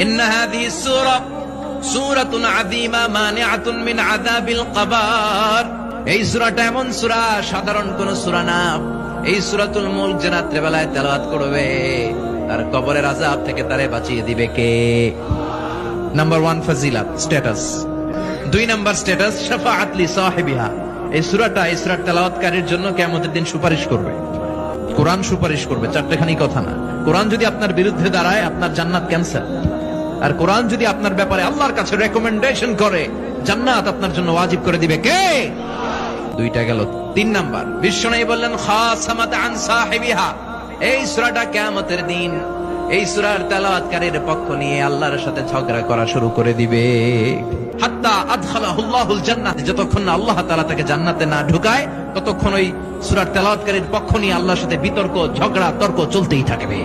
ইন্না হাযিহি সূরা সূরাতুন আযীমা মানিআতুন মিন আযাবিল কবর। এই সূরাটা এমন সূরা, সাধারণ কোন সূরা না। এই সূরাতুল মুলক যে রাত্রে বেলায় তেলাওয়াত করবে তার কবরের আযাব থেকে তারে বাঁচিয়ে দিবে কে? নাম্বার 1 ফজিলত স্ট্যাটাস। 2 নাম্বার স্ট্যাটাস শাফাআত লি সাহিবিহা। এই সূরাটা এই সূরার তেলাওয়াতকারীর জন্য কিয়ামতের দিন সুপারিশ করবে। কোরআন সুপারিশ করবে, চারটেখানি কথা না। কোরআন যদি আপনার বিরুদ্ধে দাঁড়ায় আপনার জান্নাত ক্যান্সেল। আর কোরআন যদি আপনার ব্যাপারে আল্লাহর কাছে রেকমেন্ডেশন করে জান্নাত আপনার জন্য ওয়াজিব করে দিবে কে? দুইটা গেল। 3 নাম্বার বিশ্বনবী বললেন খাসামাত আন সাহিবিহা। এই সূরাটা কিয়ামতের দিন এই সূরার তেলাওয়াতকারীর পক্ষ নিয়ে আল্লাহর সাথে ঝগড়া করা শুরু করে দিবে। হাত্তা আদখালাহুল্লাহুল জান্নাহ। যতক্ষণ না আল্লাহ তাআলা তাকে জান্নাতে না ঢুকায় ততক্ষণ ওই সূরার তেলাওয়াতকারীর পক্ষ নিয়ে আল্লাহর সাথে বিতর্ক, ঝগড়া, তর্ক চলতেই থাকবে।